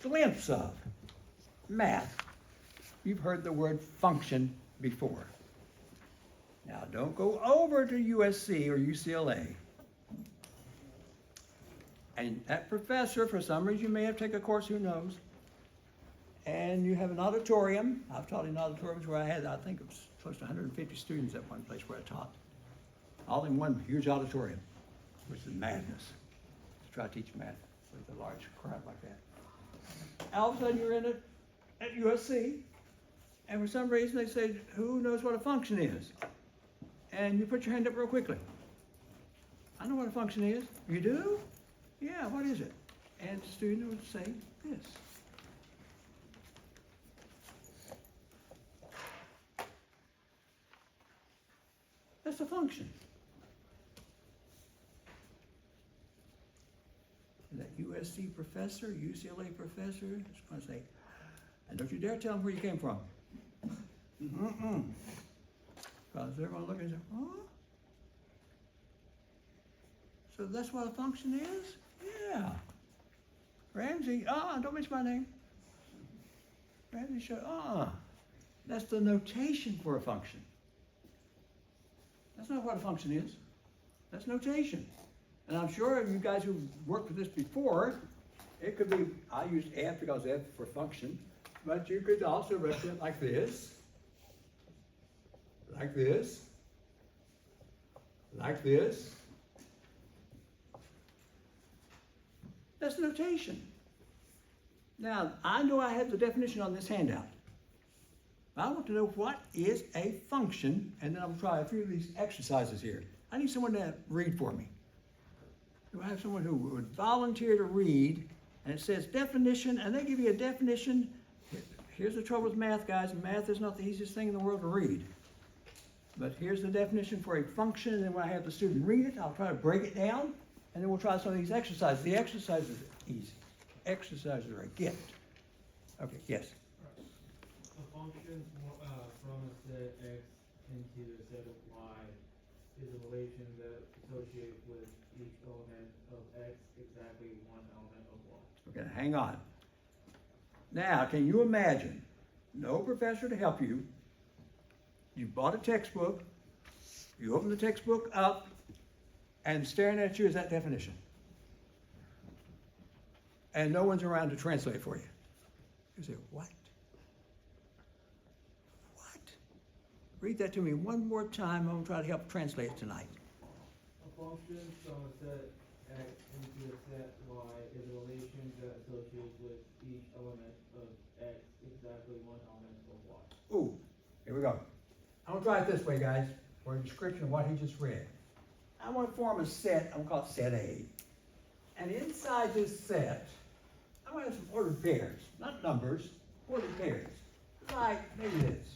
glimpse of math, you've heard the word function before. Now, don't go over to USC or UCLA. And that professor, for some reason, you may have taken a course, who knows, and you have an auditorium. I've taught in auditoriums where I had, I think it was close to 150 students at one place where I taught, all in one huge auditorium, which is madness, to try to teach math with a large crowd like that. All of a sudden, you're in it at USC, and for some reason, they say, who knows what a function is? And you put your hand up real quickly. I know what a function is. You do? Yeah, what is it? And the student would say this. That's a function. And that USC professor, UCLA professor is going to say, and don't you dare tell them where you came from. Because they're going to look and say, huh? So that's what a function is? Yeah. Ramsey, don't mention my name. Ramsey showed, that's the notation for a function. That's not what a function is. That's notation. And I'm sure you guys who've worked with this before, it could be, I used F because F for function, but you could also represent like this, like this, like this. That's notation. Now, I know I have the definition on this handout. I want to know what is a function, and then I'll try a few of these exercises here. I need someone to read for me. Do I have someone who would volunteer to read? And it says definition, and they give you a definition. Here's the trouble with math, guys. Math is not the easiest thing in the world to read. But here's the definition for a function, and then when I have the student read it, I'll try to break it down, and then we'll try some of these exercises. The exercises are easy. Exercises are a gift. Okay, yes? A function from a set x into a set of y is a relation that associates with each element of x exactly one element of y. Okay, hang on. Now, can you imagine, no professor to help you, you bought a textbook, you open the textbook up, and staring at you is that definition. And no one's around to translate for you. You say, what? What? Read that to me one more time. I'm going to try to help translate it tonight. A function from a set x into a set y is a relation that associates with each element of x exactly one element of y. Ooh, here we go. I'm going to try it this way, guys, for a description of what he just read. I want to form a set. I'm going to call it set A. And inside this set, I want to have some ordered pairs, not numbers, ordered pairs. Like maybe this.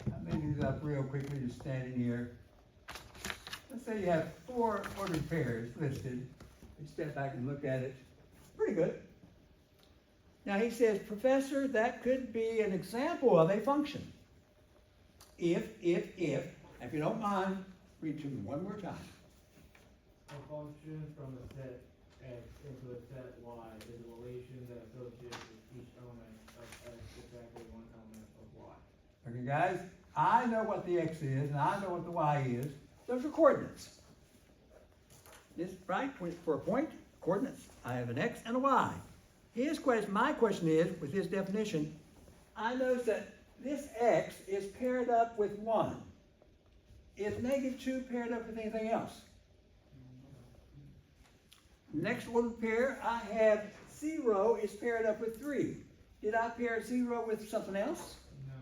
I made these up real quickly, just standing here. Let's say you have 4 ordered pairs listed. You step back and look at it. Pretty good. Now he says, Professor, that could be an example of a function. If, if you don't mind, read to me one more time. A function from a set x into a set y is a relation that associates with each element of x exactly one element of y. Okay, guys, I know what the x is, and I know what the y is. Those are coordinates. This, right, for a point, coordinates. I have an x and a y. His question, my question is, with his definition, I notice that this x is paired up with 1. Is -2 paired up with anything else? Next ordered pair, I have 0 is paired up with 3. Did I pair 0 with something else?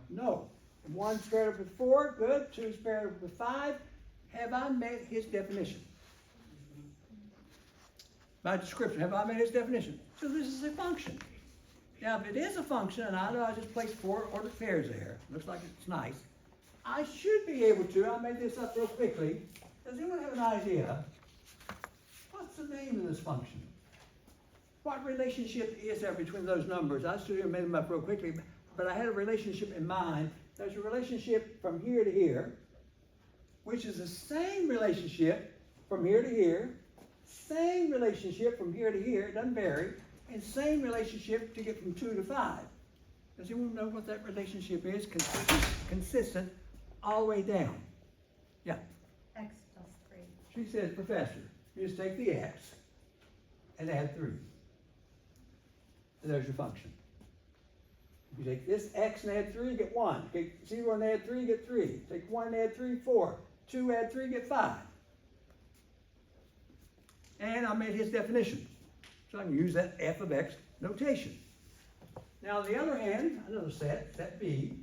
No. 1's paired up with 4, good. 2's paired up with 5. Have I met his definition? By description, have I met his definition? So this is a function. Now, if it is a function, and I know I just placed 4 ordered pairs there, looks like it's nice, I should be able to, I made this up real quickly. Does anyone have an idea? What's the name of this function? What relationship is there between those numbers? I stood here and made them up real quickly, but I had a relationship in mind. There's a relationship from here to here. which is the same relationship from here to here, same relationship from here to here, it doesn't vary, and same relationship to get from 2 to 5. Does anyone know what that relationship is? Consistent all the way down. Yeah. X plus 3. She says, Professor, you just take the x and add 3. And there's your function. If you take this x and add 3, you get 1. Take 0 and add 3, you get 3. Take 1 and add 3, 4. 2 add 3, get 5. And I made his definition. So I can use that f of x notation. Now on the other hand, another set B,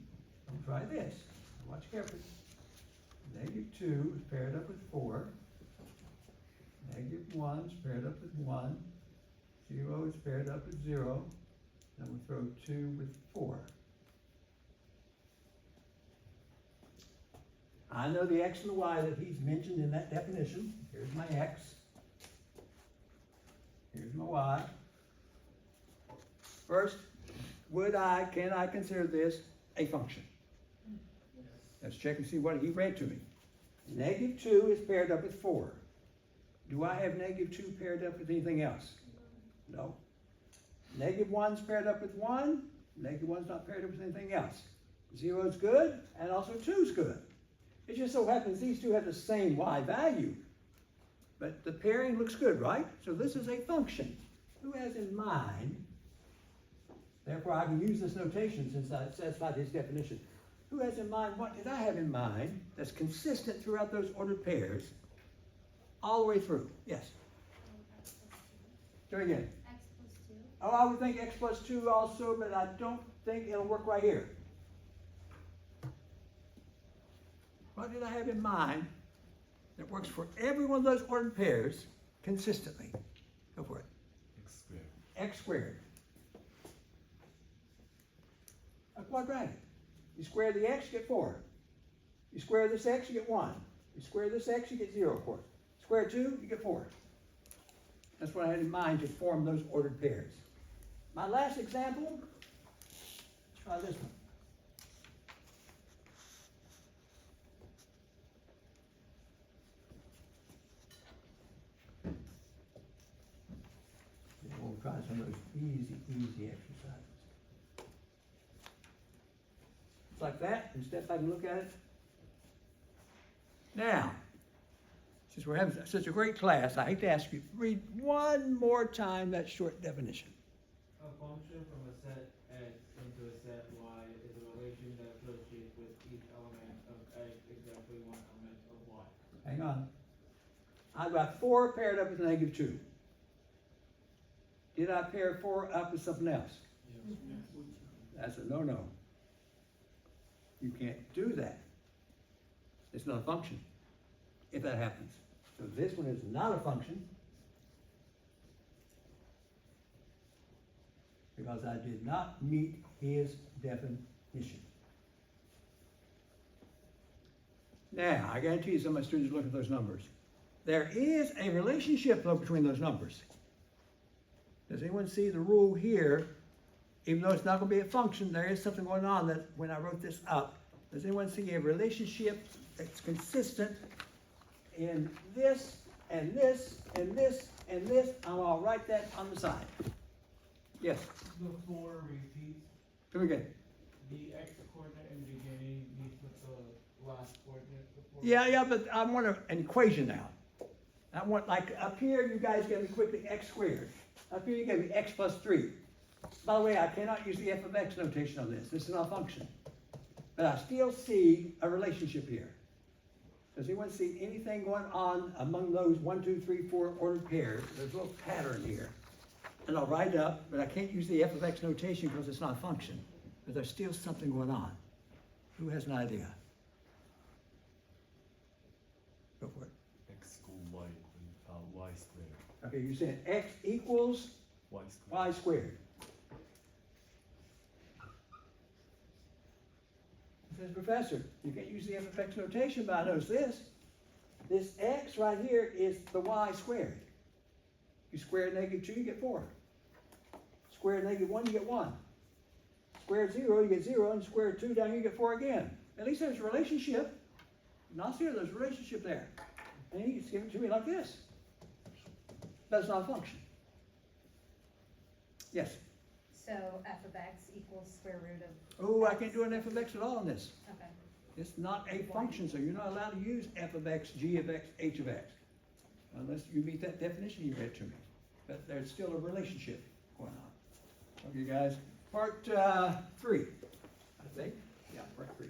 I'll try this. Watch carefully. -2 is paired up with 4. -1 is paired up with 1. 0 is paired up with 0. Then we throw 2 with 4. I know the x and the y that he's mentioned in that definition. Here's my x. Here's my y. First, can I consider this a function? Let's check and see what he read to me. -2 is paired up with 4. Do I have -2 paired up with anything else? No. -1 is paired up with 1. -1 is not paired up with anything else. 0 is good, and also 2 is good. It just so happens these two have the same y value. But the pairing looks good, right? So this is a function. Who has in mind, therefore I can use this notation since I satisfied his definition. Who has in mind, what did I have in mind that's consistent throughout those ordered pairs all the way through? Yes. X plus 2. Do it again. X plus 2. Oh, I would think x plus 2 also, but I don't think it'll work right here. What did I have in mind that works for every one of those ordered pairs consistently? Go for it. X squared. X squared. A quadratic. You square the x, you get 4. You square this x, you get 1. You square this x, you get 0, of course. Square 2, you get 4. That's what I had in mind to form those ordered pairs. My last example, let's try this one. We'll try some of those easy exercises. It's like that, and step back and look at it. Now, since we're having such a great class, I hate to ask you to read one more time that short definition. A function from a set X into a set Y is a relation that associates with each element of X exactly one element of Y. Hang on. I've got 4 paired up with -2. Did I pair 4 up with something else? That's a no-no. You can't do that. It's not a function if that happens. So this one is not a function because I did not meet his definition. Now, I guarantee you some of my students look at those numbers. There is a relationship though between those numbers. Does anyone see the rule here? Even though it's not going to be a function, there is something going on that when I wrote this up. Does anyone see a relationship that's consistent in this and this and this and this? I'll write that on the side. Yes. The 4 repeats. Come again. The X coordinate in the beginning meets with the last coordinate before. Yeah, but I want an equation now. I want, like, up here, you guys gave me quickly x squared. Up here, you gave me x plus 3. By the way, I cannot use the f of x notation on this. This is not a function. But I still see a relationship here. Does anyone see anything going on among those 1, 2, 3, 4 ordered pairs? There's a little pattern here. And I'll write it up, but I can't use the f of x notation because it's not a function. But there's still something going on. Who has an idea? Go for it. X equal y, y squared. Okay, you're saying x equals Y squared. y squared. He says, Professor, you can't use the f of x notation, but I notice this. This x right here is the y squared. You square -2, you get 4. Square -1, you get 1. Square 0, you get 0, and square 2 down here, you get 4 again. At least there's a relationship. Now see, there's a relationship there. And he gives it to me like this. That's not a function. Yes? So f of x equals square root of. Oh, I can't do an f of x at all in this. Okay. It's not a function, so you're not allowed to use f of x, g of x, h of x. Unless you meet that definition you read to me. But there's still a relationship going on. Okay, guys, part 3, I think. Yeah, part 3.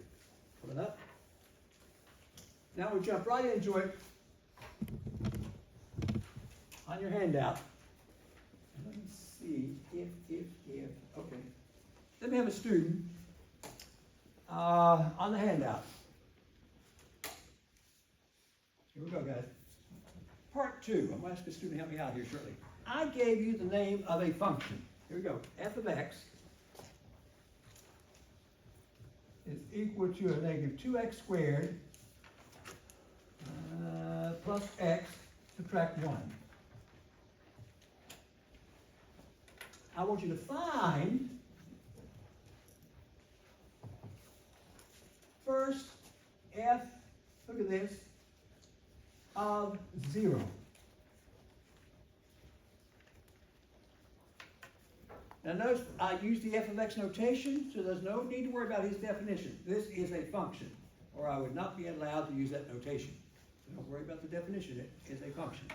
Coming up. Now we jump right into it on your handout. Let me see if, okay. Let me have a student on the handout. Here we go, guys. Part 2, I'm going to ask a student to help me out here shortly. I gave you the name of a function. Here we go. F of x is equal to a negative 2x squared plus x subtract 1. I want you to find first f, look at this, of 0. Now notice I use the f of x notation, so there's no need to worry about his definition. This is a function, or I would not be allowed to use that notation. So don't worry about the definition, it is a function.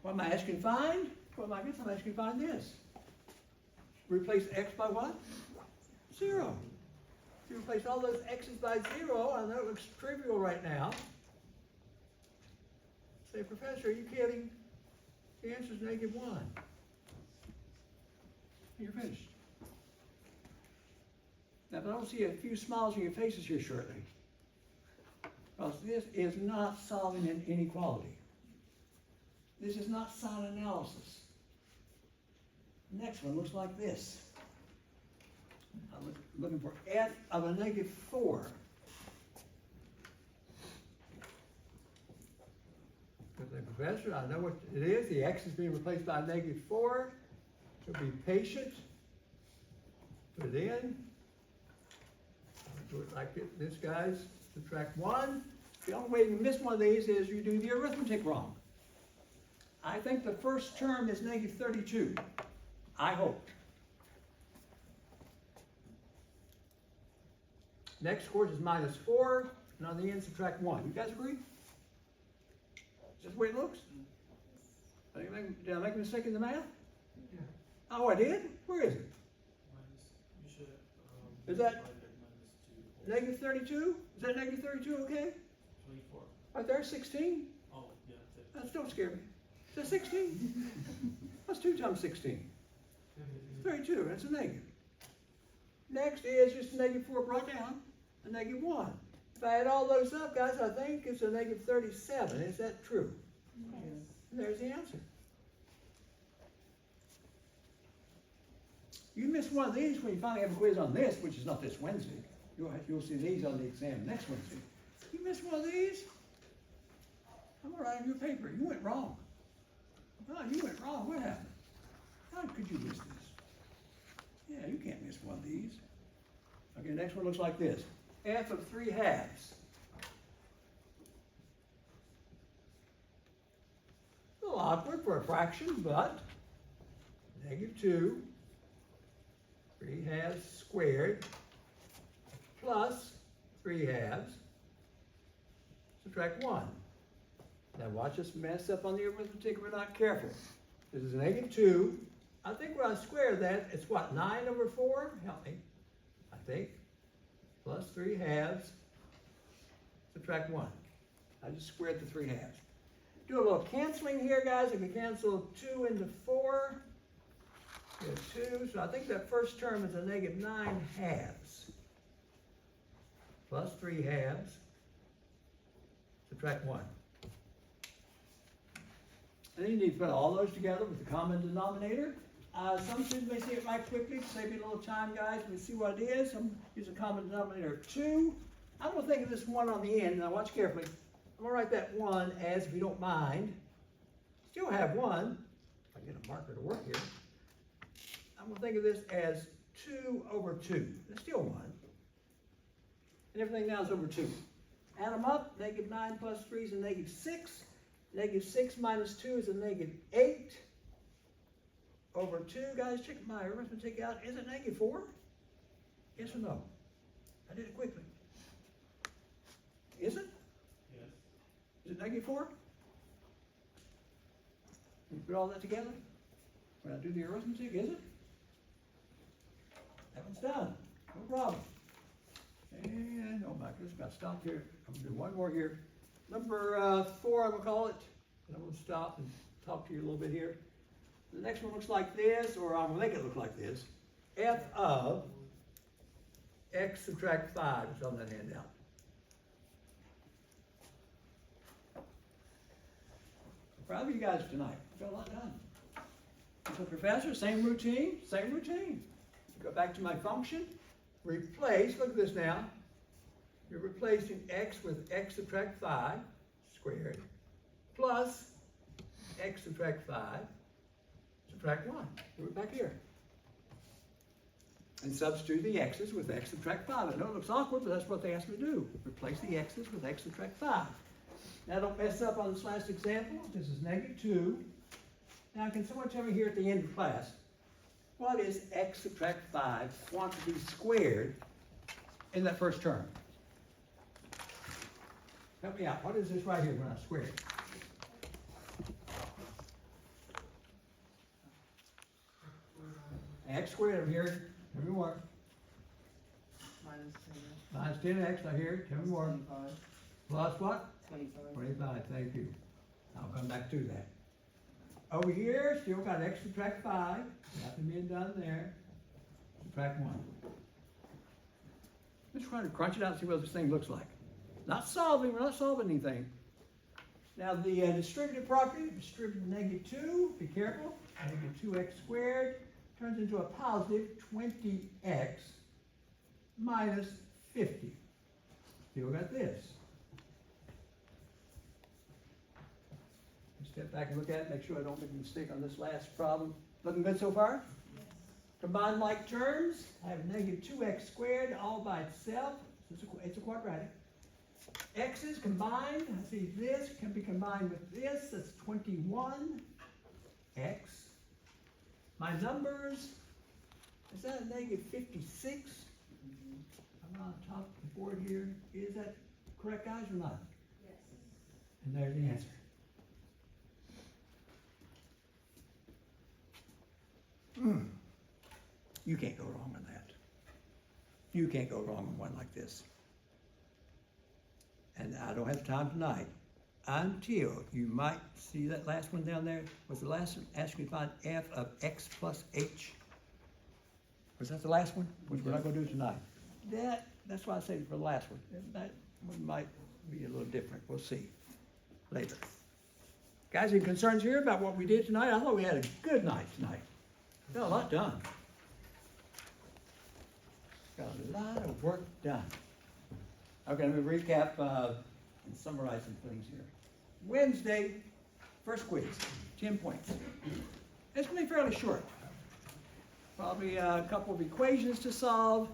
What am I asking to find? Well, I guess I'm asking to find this. Replace x by what? 0. If you replace all those x's by 0, I know it looks trivial right now. Say, Professor, are you kidding? The answer is negative 1. You're finished. Now, but I don't see a few smiles on your faces here shortly. Because this is not solving an inequality. This is not sign analysis. Next one looks like this. I'm looking for f of a negative 4. Professor, I know what it is. The x is being replaced by a negative 4. So be patient. Put it in. Do it like this, guys. Subtract 1. The only way you miss one of these is you do the arithmetic wrong. I think the first term is negative 32. I hope. Next, of course, is minus 4. And on the end, subtract 1. You guys agree? Is this the way it looks? Did I make a mistake in the math? Yeah. Oh, I did? Where is it? You should, Is that divide by negative 32? Is that negative 32 okay? 24. Right there, 16? Oh, yeah, That don't scare me. Is that 16? What's 2 times 16? 32, that's a negative. Next is just a negative 4 brought down, a negative 1. If I add all those up, guys, I think it's a negative 37. Is that true? Yes. There's the answer. You miss one of these when you finally have a quiz on this, which is not this Wednesday. You'll see these on the exam next Wednesday. You miss one of these, I'm gonna write on your paper. You went wrong. Oh, you went wrong. What happened? How could you miss this? Yeah, you can't miss one of these. Okay, next one looks like this. F of 3 halves. A little awkward for a fraction, but negative 2, 3 halves squared, plus 3 halves, subtract 1. Now watch us mess up on the arithmetic if we're not careful. This is a negative 2. I think when I square that, it's what, 9 over 4? Help me. I think. Plus 3 halves, subtract 1. I just squared the 3 halves. Do a little canceling here, guys. I can cancel 2 into 4. Get 2. So I think that first term is a negative 9 halves. Plus 3 halves, subtract 1. And then you need to put all those together with the common denominator. Some students may see it right quickly to save you a little time, guys. We see what it is. I'm using a common denominator of 2. I'm going to think of this 1 on the end. Now watch carefully. I'm going to write that 1 as, if you don't mind, still have 1. If I get a marker to work here. I'm going to think of this as 2 over 2. It's still 1. And everything now is over 2. Add them up, -9 plus 3 is a -6. -6 minus 2 is a -8. Over 2, guys, check my arithmetic out. Is it -4? Yes or no? I did it quickly. Is it? Yes. Is it -4? You put all that together? When I do the arithmetic, is it? That one's done. No problem. And, oh my goodness, gotta stop here. I'm gonna do one more here. Number 4, I'm gonna call it. And I'm gonna stop and talk to you a little bit here. The next one looks like this, or I'm gonna make it look like this. F of x subtract 5 is on that handout. Proud of you guys tonight. You got a lot done. So professor, same routine, same routine. Go back to my function. Replace, look at this now. You're replacing x with x subtract 5 squared plus x subtract 5 subtract 1. Do it back here. And substitute the x's with x subtract 5. I know it looks awkward, but that's what they asked me to do. Replace the x's with x subtract 5. Now don't mess up on this last example. This is -2. Now can someone tell me here at the end of class, what is x subtract 5 quantity squared in that first term? Help me out. What is this right here when I square it? X squared over here. Tell me more. Minus 10x, I hear. Tell me more. 25. Plus what? 25. 25, thank you. I'll come back to that. Over here, still got x subtract 5. Nothing being done there. Subtract 1. Let's try to crunch it out and see what this thing looks like. Not solving, we're not solving anything. Now the distributive property, distributive -2, be careful. -2x squared turns into a positive 20x minus 50. Still got this. Step back and look at it, make sure I don't make a mistake on this last problem. Looking good so far? Yes. Combine like terms, I have -2x squared all by itself. It's a quadratic. X's combined, I see this can be combined with this, that's 21x. My numbers, is that a -56? I'm on top of the board here. Is that correct, guys, or not? Yes. And there's the answer. You can't go wrong on that. You can't go wrong on one like this. And I don't have time tonight until you might see that last one down there. Was the last one asking you to find f of x plus h? Was that the last one? Which we're not going to do tonight. That's why I say for the last one. That one might be a little different. We'll see later. Guys, any concerns here about what we did tonight? I thought we had a good night tonight. Got a lot done. Got a lot of work done. Okay, let me recap and summarize some things here. Wednesday, first quiz, 10 points. It's going to be fairly short. Probably a couple of equations to solve.